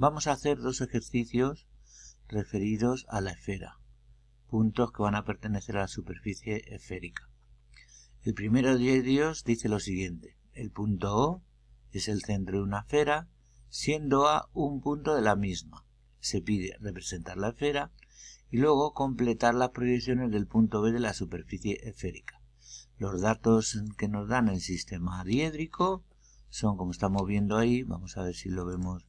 vamos a hacer dos ejercicios referidos a la esfera, puntos que van a pertenecer a la superficie esférica. El primero de ellos dice lo siguiente: el punto O es el centro de una esfera, siendo A un punto de la misma. Se pide representar la esfera y luego completar las proyecciones del punto B de la superficie esférica. Los datos que nos dan el sistema diédrico son, como estamos viendo ahí, vamos a ver si lo vemos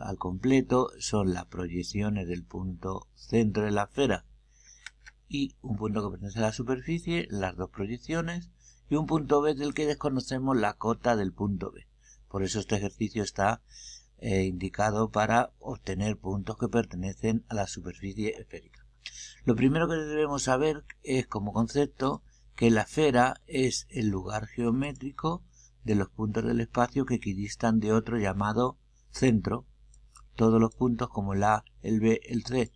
al completo, son las proyecciones del punto centro de la esfera y un punto que pertenece a la superficie, las dos proyecciones, y un punto B del que desconocemos la cota del punto B. Por eso este ejercicio está indicado para obtener puntos que pertenecen a la superficie esférica. Lo primero que debemos saber es, como concepto, que la esfera es el lugar geométrico de los puntos del espacio que equidistan de otro llamado centro. Todos los puntos como el A, el B, el C,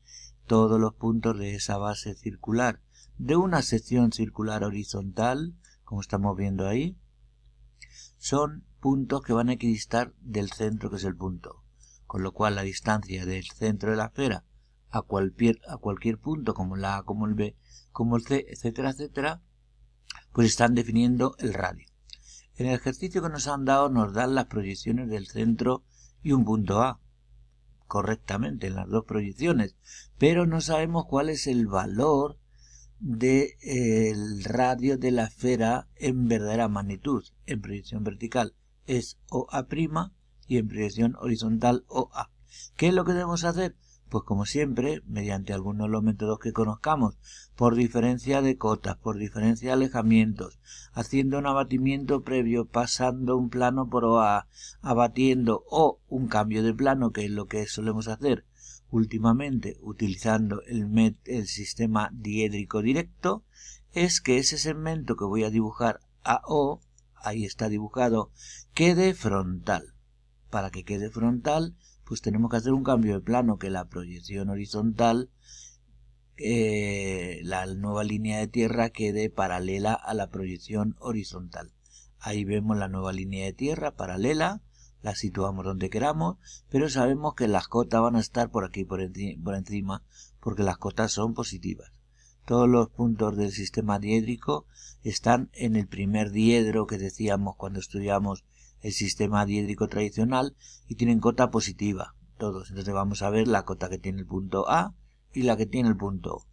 todos los puntos de esa base circular de una sección circular horizontal, como estamos viendo ahí, son puntos que van a equidistar del centro, que es el punto O. Con lo cual la distancia del centro de la esfera a cualquier punto, como la A, como el B, como el C, etcétera, etcétera, pues están definiendo el radio. En el ejercicio que nos han dado nos dan las proyecciones del centro y un punto A, correctamente en las dos proyecciones, pero no sabemos cuál es el valor del radio de la esfera en verdadera magnitud. En proyección vertical es OA' y en proyección horizontal OA. ¿Qué es lo que debemos hacer? Pues como siempre, mediante algunos de los métodos que conozcamos, por diferencia de cotas, por diferencia de alejamientos, haciendo un abatimiento previo, pasando un plano por OA, abatiendo o un cambio de plano, que es lo que solemos hacer últimamente utilizando el sistema diédrico directo, es que ese segmento que voy a dibujar a O, ahí está dibujado, quede frontal. Para que quede frontal, pues tenemos que hacer un cambio de plano, que la proyección horizontal, la nueva línea de tierra quede paralela a la proyección horizontal. Ahí vemos la nueva línea de tierra paralela, la situamos donde queramos, pero sabemos que las cotas van a estar por aquí por encima, porque las cotas son positivas. Todos los puntos del sistema diédrico están en el primer diedro que decíamos cuando estudiamos el sistema diédrico tradicional y tienen cota positiva, todos. Entonces vamos a ver la cota que tiene el punto A y la que tiene el punto O.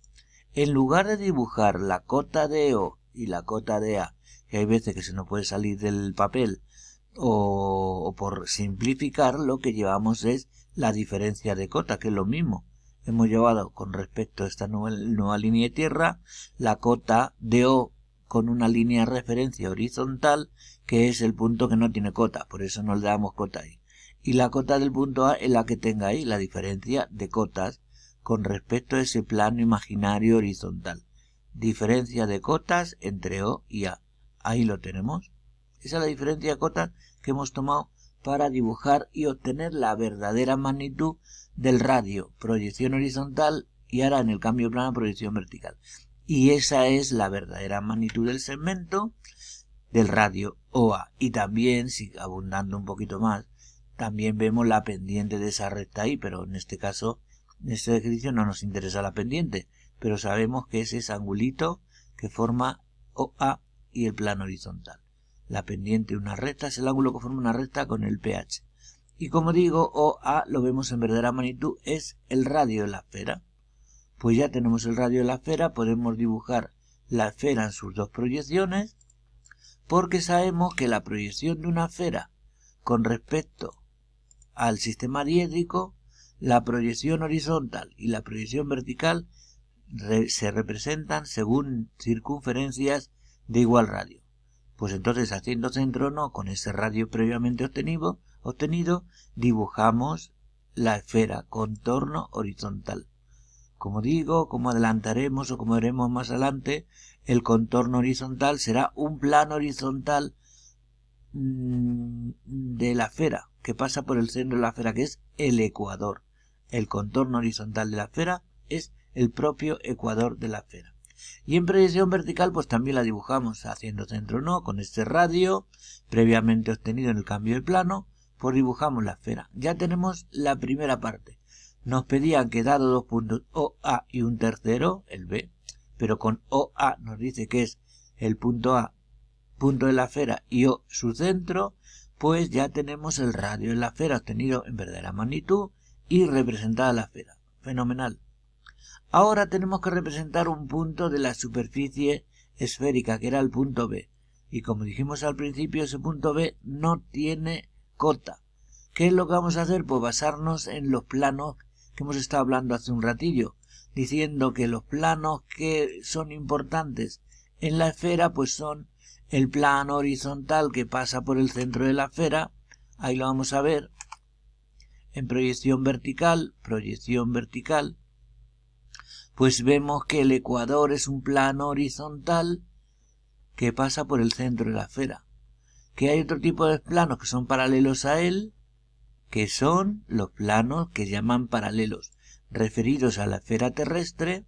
En lugar de dibujar la cota de O y la cota de A, que hay veces que se nos puede salir del papel, o por simplificar, lo que llevamos es la diferencia de cota, que es lo mismo. Hemos llevado con respecto a esta nueva línea de tierra la cota de O con una línea de referencia horizontal, que es el punto que no tiene cota, por eso no le damos cota ahí. Y la cota del punto A es la que tenga ahí, la diferencia de cotas con respecto a ese plano imaginario horizontal. Diferencia de cotas entre O y A. Ahí lo tenemos. Esa es la diferencia de cotas que hemos tomado para dibujar y obtener la verdadera magnitud del radio, proyección horizontal, y ahora en el cambio de plano proyección vertical. Y esa es la verdadera magnitud del segmento del radio OA. Y también, si abundando un poquito más, también vemos la pendiente de esa recta ahí, pero en este caso, en este ejercicio no nos interesa la pendiente, pero sabemos que es ese angulito que forma OA y el plano horizontal. La pendiente de una recta es el ángulo que forma una recta con el pH. Y como digo, OA lo vemos en verdadera magnitud, es el radio de la esfera. Pues ya tenemos el radio de la esfera, podemos dibujar la esfera en sus dos proyecciones, porque sabemos que la proyección de una esfera con respecto al sistema diédrico, la proyección horizontal y la proyección vertical se representan según circunferencias de igual radio. Pues entonces, haciendo centro no con ese radio previamente obtenido, dibujamos la esfera contorno horizontal. Como digo, como adelantaremos o como veremos más adelante, el contorno horizontal será un plano horizontal de la esfera, que pasa por el centro de la esfera, que es el ecuador. El contorno horizontal de la esfera es el propio ecuador de la esfera. Y en proyección vertical pues también la dibujamos haciendo centro no con este radio previamente obtenido en el cambio de plano, pues dibujamos la esfera. Ya tenemos la primera parte. Nos pedían que dado dos puntos OA y un tercero, el B, pero con OA nos dice que es el punto A, punto de la esfera, y O su centro, pues ya tenemos el radio de la esfera obtenido en verdadera magnitud y representada la esfera. Fenomenal. Ahora tenemos que representar un punto de la superficie esférica, que era el punto B. Y como dijimos al principio, ese punto B no tiene cota. ¿Qué es lo que vamos a hacer? Pues basarnos en los planos que hemos estado hablando hace un ratillo, diciendo que los planos que son importantes en la esfera pues son el plano horizontal que pasa por el centro de la esfera, ahí lo vamos a ver, en proyección vertical, pues vemos que el ecuador es un plano horizontal que pasa por el centro de la esfera. Que hay otro tipo de planos que son paralelos a él, que son los planos que llaman paralelos, referidos a la esfera terrestre,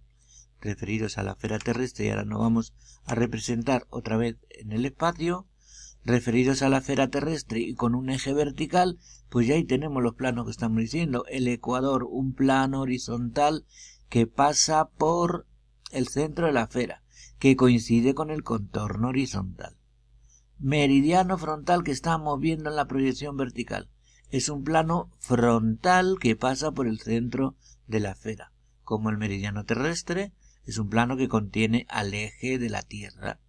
y ahora nos vamos a representar otra vez en el espacio, referidos a la esfera terrestre y con un eje vertical, pues ya ahí tenemos los planos que estamos diciendo. El ecuador, un plano horizontal que pasa por el centro de la esfera, que coincide con el contorno horizontal. Meridiano frontal que estamos viendo en la proyección vertical. Es un plano frontal que pasa por el centro de la esfera. Como el meridiano terrestre, es un plano que contiene al eje de la Tierra,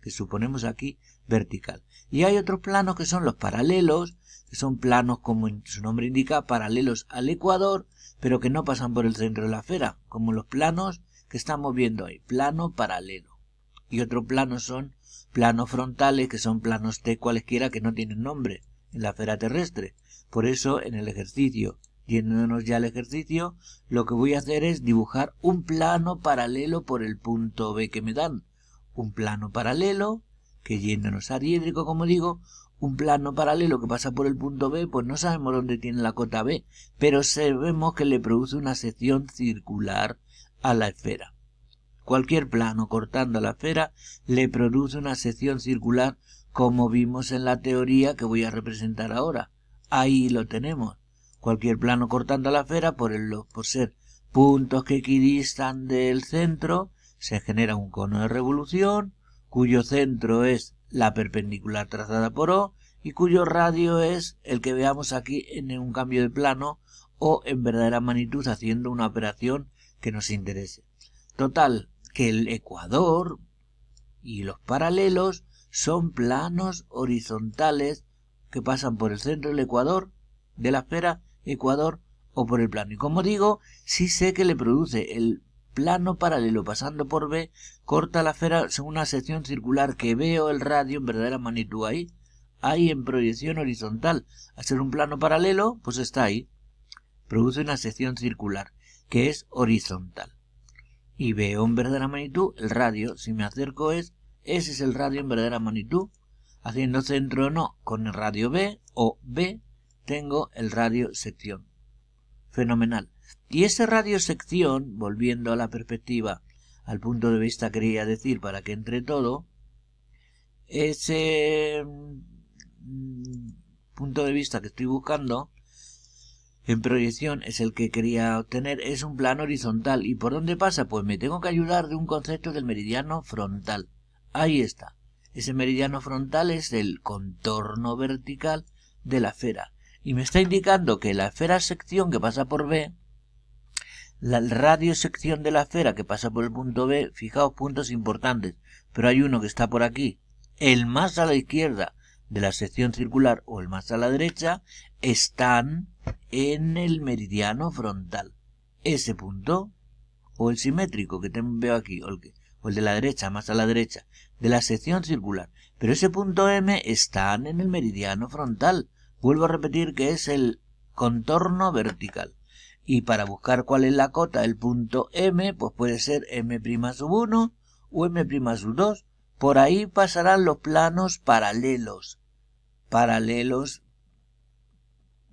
que suponemos aquí vertical. Y hay otros planos que son los paralelos, que son planos, como su nombre indica, paralelos al ecuador, pero que no pasan por el centro de la esfera, como los planos que estamos viendo ahí, plano paralelo. Y otro plano son planos frontales, que son planos T cualesquiera que no tienen nombre en la esfera terrestre. Por eso, en el ejercicio, yéndonos ya al ejercicio, lo que voy a hacer es dibujar un plano paralelo por el punto B que me dan. Un plano paralelo, que yéndonos a diédrico, como digo, un plano paralelo que pasa por el punto B, pues no sabemos dónde tiene la cota B, pero sabemos que le produce una sección circular a la esfera. Cualquier plano cortando la esfera le produce una sección circular, como vimos en la teoría que voy a representar ahora. Ahí lo tenemos. Cualquier plano cortando la esfera, por ser puntos que equidistan del centro, se genera un cono de revolución, cuyo centro es la perpendicular trazada por O y cuyo radio es el que veamos aquí en un cambio de plano o en verdadera magnitud, haciendo una operación que nos interese. Total, que el ecuador y los paralelos son planos horizontales que pasan por el centro del ecuador, de la esfera, ecuador, o por el plano. Y como digo, sí sé que le produce el plano paralelo pasando por B, corta la esfera según una sección circular que veo el radio en verdadera magnitud ahí en proyección horizontal. Al ser un plano paralelo, pues está ahí. Produce una sección circular que es horizontal. Y veo en verdadera magnitud el radio. Si me acerco ese es el radio en verdadera magnitud. Haciendo centro o no con el radio B o B, tengo el radio sección. Fenomenal. Y ese radio sección, volviendo a la perspectiva, al punto de vista quería decir para que entre todo, ese punto de vista que estoy buscando en proyección es el que quería obtener, es un plano horizontal. ¿Y por dónde pasa? Pues me tengo que ayudar de un concepto del meridiano frontal. Ahí está. Ese meridiano frontal es el contorno vertical de la esfera. Y me está indicando que la esfera sección que pasa por B, la radio sección de la esfera que pasa por el punto B, fijaos puntos importantes, pero hay uno que está por aquí, el más a la izquierda de la sección circular o el más a la derecha, están en el meridiano frontal. Ese punto, o el simétrico que veo aquí, o el de la derecha, más a la derecha, de la sección circular. Pero ese punto M están en el meridiano frontal. Vuelvo a repetir que es el contorno vertical. Y para buscar cuál es la cota del punto M, pues puede ser M'1 o M'2. Por ahí pasarán los planos paralelos. Paralelos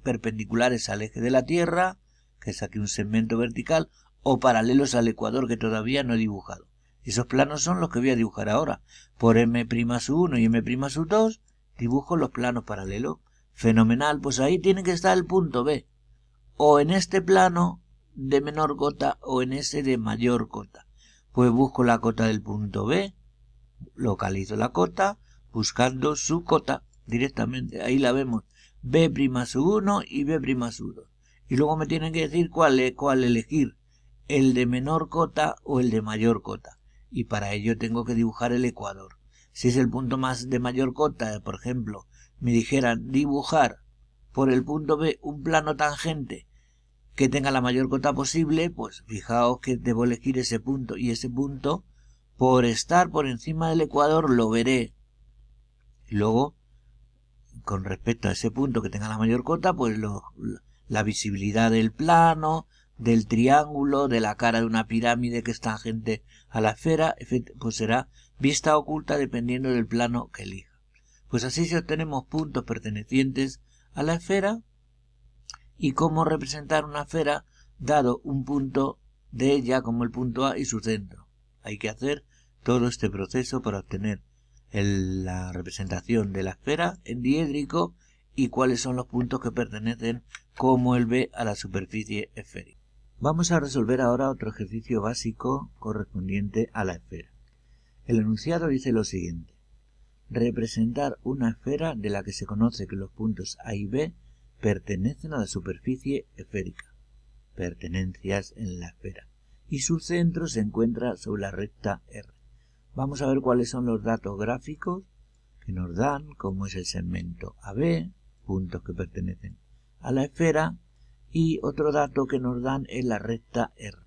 perpendiculares al eje de la Tierra, que es aquí un segmento vertical, o paralelos al ecuador que todavía no he dibujado. Esos planos son los que voy a dibujar ahora. Por M'1 y M'2 dibujo los planos paralelos. Fenomenal, pues ahí tiene que estar el punto B. O en este plano de menor cota o en ese de mayor cota. Pues busco la cota del punto B, localizo la cota, buscando su cota directamente. Ahí la vemos, B'1 y B'2. Y luego me tienen que decir cuál elegir, el de menor cota o el de mayor cota. Y para ello tengo que dibujar el ecuador. Si es el punto más de mayor cota, por ejemplo, me dijeran dibujar por el punto B un plano tangente que tenga la mayor cota posible, pues fijaos que debo elegir ese punto, y ese punto, por estar por encima del ecuador, lo veré. Y luego, con respecto a ese punto que tenga la mayor cota, pues la visibilidad del plano, del triángulo, de la cara de una pirámide que es tangente a la esfera, pues será vista oculta dependiendo del plano que elija. Pues así si obtenemos puntos pertenecientes a la esfera y cómo representar una esfera dado un punto de ella como el punto A y su centro. Hay que hacer todo este proceso para obtener la representación de la esfera en diédrico y cuáles son los puntos que pertenecen como el B a la superficie esférica. Vamos a resolver ahora otro ejercicio básico correspondiente a la esfera. El enunciado dice lo siguiente: representar una esfera de la que se conoce que los puntos A y B pertenecen a la superficie esférica, pertenencias en la esfera, y su centro se encuentra sobre la recta R. Vamos a ver cuáles son los datos gráficos que nos dan, como es el segmento AB, puntos que pertenecen a la esfera, y otro dato que nos dan es la recta R,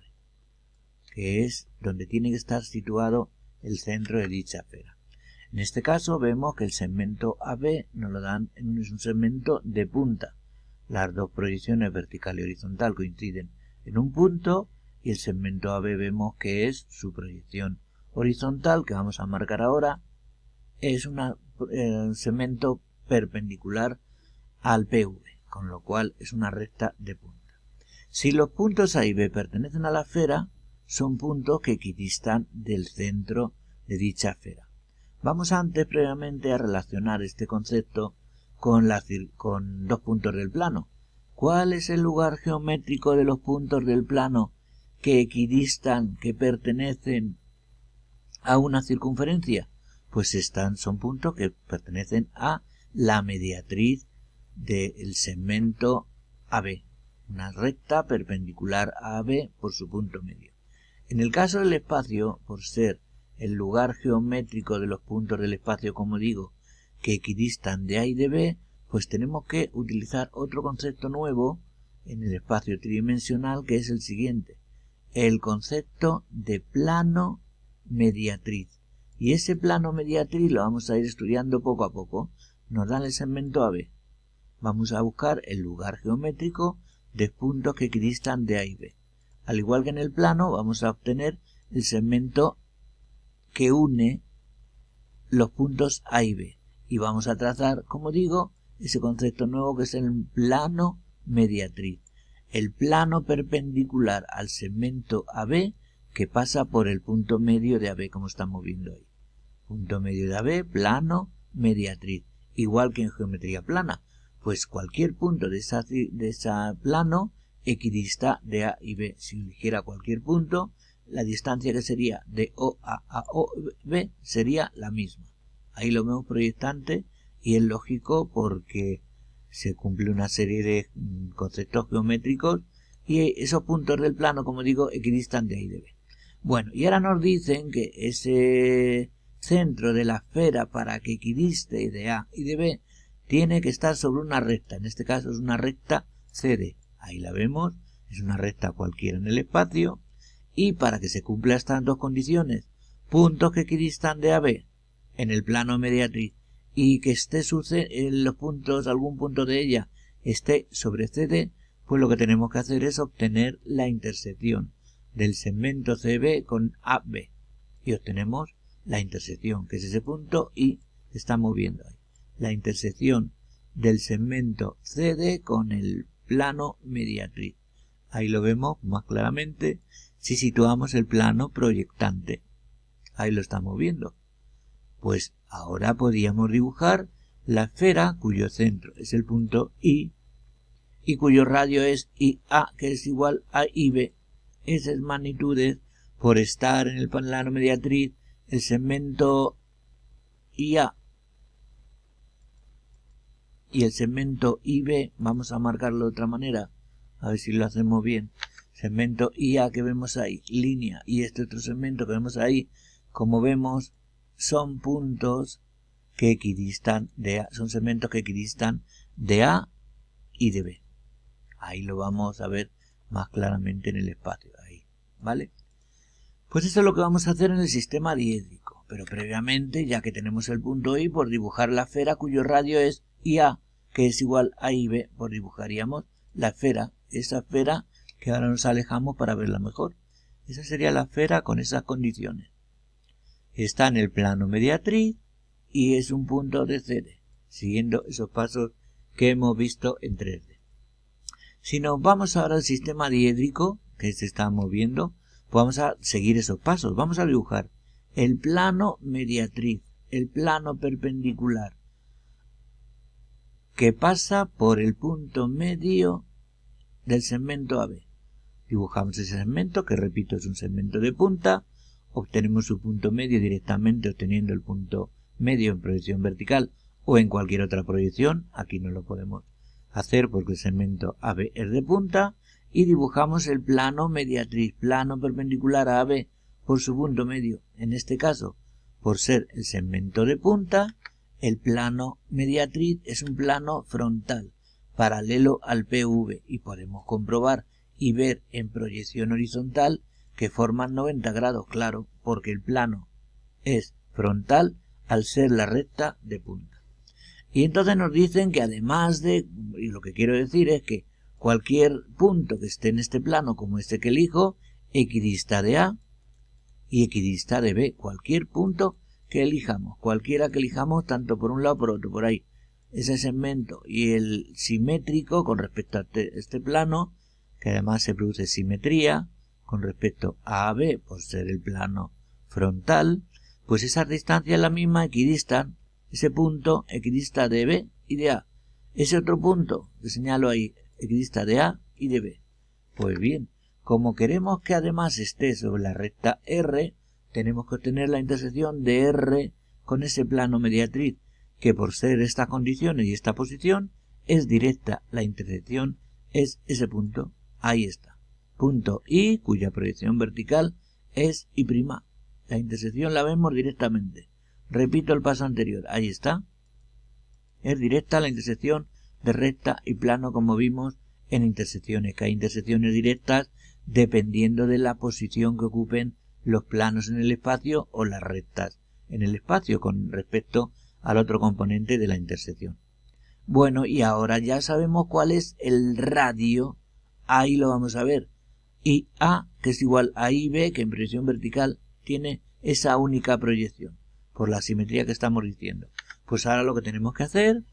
que es donde tiene que estar situado el centro de dicha esfera. En este caso vemos que el segmento AB nos lo dan en un segmento de punta. Las dos proyecciones vertical y horizontal coinciden en un punto y el segmento AB vemos que es su proyección horizontal, que vamos a marcar ahora, es un segmento perpendicular al PV, con lo cual es una recta de punta. Si los puntos A y B pertenecen a la esfera, son puntos que equidistan del centro de dicha esfera. Vamos antes previamente a relacionar este concepto con dos puntos del plano. ¿Cuál es el lugar geométrico de los puntos del plano que equidistan, que pertenecen a una circunferencia? Pues son puntos que pertenecen a la mediatriz del segmento AB, una recta perpendicular a AB por su punto medio. En el caso del espacio, por ser el lugar geométrico de los puntos del espacio, como digo, que equidistan de A y de B, pues tenemos que utilizar otro concepto nuevo en el espacio tridimensional, que es el siguiente: el concepto de plano mediatriz. Y ese plano mediatriz lo vamos a ir estudiando poco a poco. Nos dan el segmento AB. Vamos a buscar el lugar geométrico de puntos que equidistan de A y B. Al igual que en el plano, vamos a obtener el segmento que une los puntos A y B. Y vamos a trazar, como digo, ese concepto nuevo que es el plano mediatriz. El plano perpendicular al segmento AB que pasa por el punto medio de AB, como estamos viendo ahí. Punto medio de AB, plano mediatriz. Igual que en geometría plana, pues cualquier punto de ese plano equidista de A y B. Si eligiera cualquier punto, la distancia que sería de OA a OB sería la misma. Ahí lo vemos proyectante y es lógico porque se cumple una serie de conceptos geométricos y esos puntos del plano, como digo, equidistan de A y de B. Bueno, y ahora nos dicen que ese centro de la esfera, para que equidiste de A y de B, tiene que estar sobre una recta. En este caso es una recta CD. Ahí la vemos, es una recta cualquiera en el espacio. Y para que se cumplan estas dos condiciones, puntos que equidistan de AB en el plano mediatriz y que esté en los puntos, algún punto de ella esté sobre CD, pues lo que tenemos que hacer es obtener la intersección del segmento CB con AB y obtenemos la intersección, que es ese punto y estamos viendo ahí la intersección del segmento CD con el plano mediatriz. Ahí lo vemos más claramente si situamos el plano proyectante. Ahí lo estamos viendo. Pues ahora podríamos dibujar la esfera cuyo centro es el punto I y cuyo radio es IA, que es igual a IB. Esas magnitudes, por estar en el plano mediatriz, el segmento IA y el segmento IB, vamos a marcarlo de otra manera, a ver si lo hacemos bien. Segmento IA que vemos ahí, línea, y este otro segmento que vemos ahí, como vemos, son puntos que equidistan de A, son segmentos que equidistan de A y de B. Ahí lo vamos a ver más claramente en el espacio, ahí, ¿vale? Pues eso es lo que vamos a hacer en el sistema diédrico, pero previamente, ya que tenemos el punto I, por dibujar la esfera cuyo radio es IA, que es igual a IB, pues dibujaríamos la esfera, esa esfera que ahora nos alejamos para verla mejor. Esa sería la esfera con esas condiciones. Está en el plano mediatriz y es un punto de CD, siguiendo esos pasos que hemos visto en 3D. Si nos vamos ahora al sistema diédrico, que se está moviendo, pues vamos a seguir esos pasos. Vamos a dibujar el plano mediatriz, el plano perpendicular, que pasa por el punto medio del segmento AB. Dibujamos ese segmento, que repito es un segmento de punta, obtenemos su punto medio directamente obteniendo el punto medio en proyección vertical o en cualquier otra proyección. Aquí no lo podemos hacer porque el segmento AB es de punta, y dibujamos el plano mediatriz, plano perpendicular a AB por su punto medio. En este caso, por ser el segmento de punta, el plano mediatriz es un plano frontal, paralelo al PV, y podemos comprobar y ver en proyección horizontal que forman 90 grados, claro, porque el plano es frontal al ser la recta de punta. Y entonces nos dicen que además de, y lo que quiero decir es que cualquier punto que esté en este plano, como este que elijo, equidista de A y equidista de B. Cualquier punto que elijamos, cualquiera que elijamos, tanto por un lado por otro, por ahí, ese segmento y el simétrico con respecto a este plano, que además se produce simetría con respecto a AB por ser el plano frontal, pues esas distancias la misma equidistan. Ese punto equidista de B y de A. Ese otro punto que señalo ahí equidista de A y de B. Pues bien, como queremos que además esté sobre la recta R, tenemos que obtener la intersección de R con ese plano mediatriz, que por ser estas condiciones y esta posición es directa. La intersección es ese punto. Ahí está. Punto I, cuya proyección vertical es I'. La intersección la vemos directamente. Repito el paso anterior. Ahí está. Es directa la intersección de recta y plano, como vimos en intersecciones, que hay intersecciones directas dependiendo de la posición que ocupen los planos en el espacio o las rectas en el espacio con respecto al otro componente de la intersección. Bueno, y ahora ya sabemos cuál es el radio. Ahí lo vamos a ver. IA, que es igual a IB, que en proyección vertical tiene esa única proyección, por la simetría que estamos diciendo. Pues ahora lo que tenemos que hacer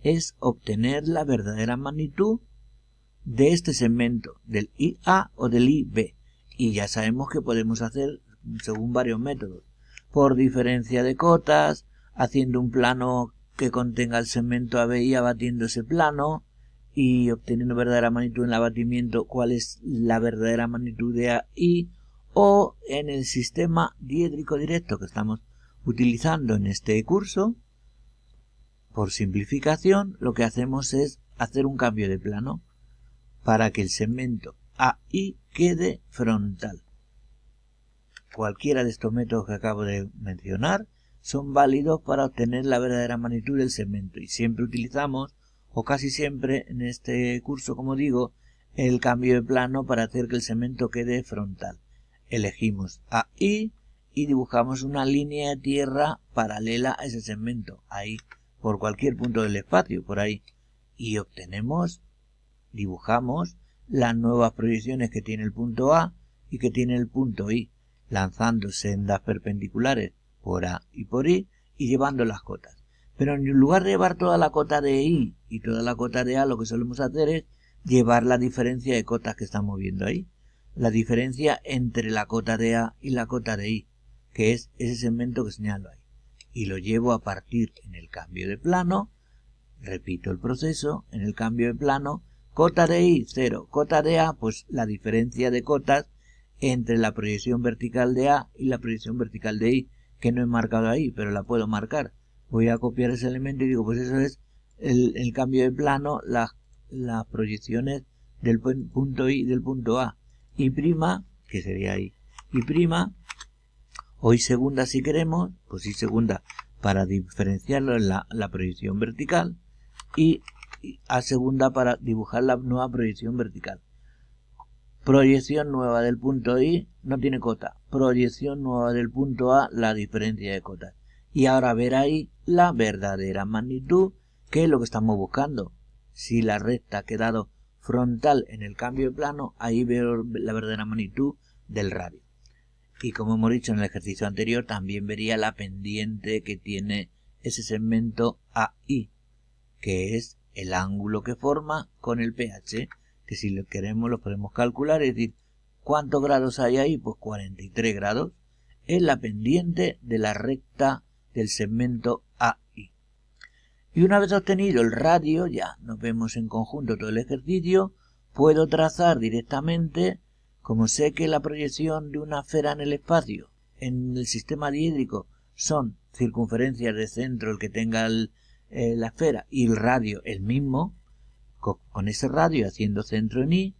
es obtener la verdadera magnitud de este segmento, del IA o del IB. Y ya sabemos que podemos hacer según varios métodos. Por diferencia de cotas, haciendo un plano que contenga el segmento AB y abatiendo ese plano, y obteniendo verdadera magnitud en el abatimiento, cuál es la verdadera magnitud de AI, o en el sistema diédrico directo que estamos utilizando en este curso. Por simplificación, lo que hacemos es hacer un cambio de plano para que el segmento AI quede frontal. Cualquiera de estos métodos que acabo de mencionar son válidos para obtener la verdadera magnitud del segmento, y siempre utilizamos, o casi siempre en este curso, como digo, el cambio de plano para hacer que el segmento quede frontal. Elegimos AI y dibujamos una línea de tierra paralela a ese segmento, ahí, por cualquier punto del espacio, por ahí, y obtenemos, dibujamos las nuevas proyecciones que tiene el punto A y que tiene el punto I, lanzando sendas perpendiculares por A y por I y llevando las cotas. Pero en lugar de llevar toda la cota de I y toda la cota de A, lo que solemos hacer es llevar la diferencia de cotas que estamos viendo ahí. La diferencia entre la cota de A y la cota de I, que es ese segmento que señalo ahí. y lo llevo a partir en el cambio de plano, repito el proceso, en el cambio de plano, cota de I 0, cota de A, pues la diferencia de cotas entre la proyección vertical de A y la proyección vertical de I, que no he marcado ahí, pero la puedo marcar. Voy a copiar ese elemento y digo, pues eso es el cambio de plano, las proyecciones del punto I y del punto A. Y prima, que sería I, y prima, o I segunda si queremos, pues I segunda para diferenciarlo en la proyección vertical, y A segunda para dibujar la nueva proyección vertical. Proyección nueva del punto I no tiene cota. Proyección nueva del punto A, la diferencia de cotas. Y ahora ver ahí la verdadera magnitud, que es lo que estamos buscando. Si la recta ha quedado frontal en el cambio de plano, ahí veo la verdadera magnitud del radio. Y como hemos dicho en el ejercicio anterior, también vería la pendiente que tiene ese segmento AI, que es el ángulo que forma con el pH, que si lo queremos lo podemos calcular, es decir, ¿cuántos grados hay ahí? Pues 43 grados. Es la pendiente de la recta del segmento AI. Y una vez obtenido el radio, ya nos vemos en conjunto todo el ejercicio, puedo trazar directamente, como sé que la proyección de una esfera en el espacio, en el sistema diédrico, son circunferencias de centro el que tenga la esfera y el radio el mismo, con ese radio haciendo centro en I,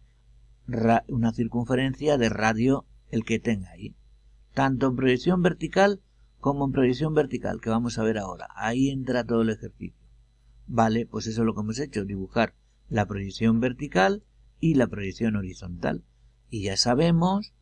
una circunferencia de radio el que tenga ahí, tanto en proyección vertical como en proyección vertical, que vamos a ver ahora. Ahí entra todo el ejercicio. Vale, pues eso es lo que hemos hecho, dibujar la proyección vertical y la proyección horizontal. Y ya sabemos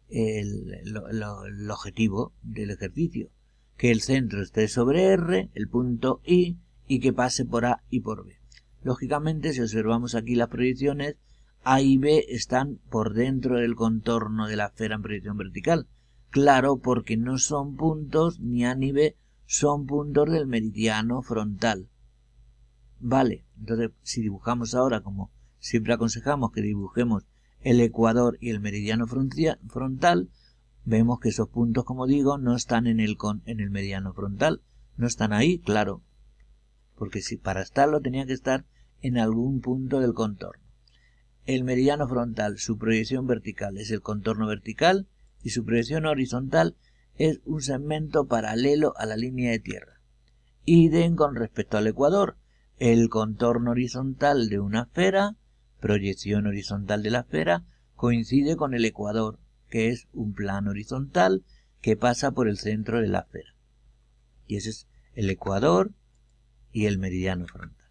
el objetivo del ejercicio, que el centro esté sobre R, el punto I, y que pase por A y por B. Lógicamente, si observamos aquí las proyecciones, A y B están por dentro del contorno de la esfera en proyección vertical. Claro, porque no son puntos, ni A ni B, son puntos del meridiano frontal. Vale, entonces si dibujamos ahora, como siempre aconsejamos que dibujemos el ecuador y el meridiano frontal, vemos que esos puntos, como digo, no están en el meridiano frontal, no están ahí, claro, porque si para estarlo tenía que estar en algún punto del contorno. El meridiano frontal, su proyección vertical es el contorno vertical y su proyección horizontal es un segmento paralelo a la línea de tierra. Idem con respecto al ecuador, el contorno horizontal de una esfera, proyección horizontal de la esfera, coincide con el ecuador, que es un plano horizontal que pasa por el centro de la esfera. Y ese es el ecuador y el meridiano frontal.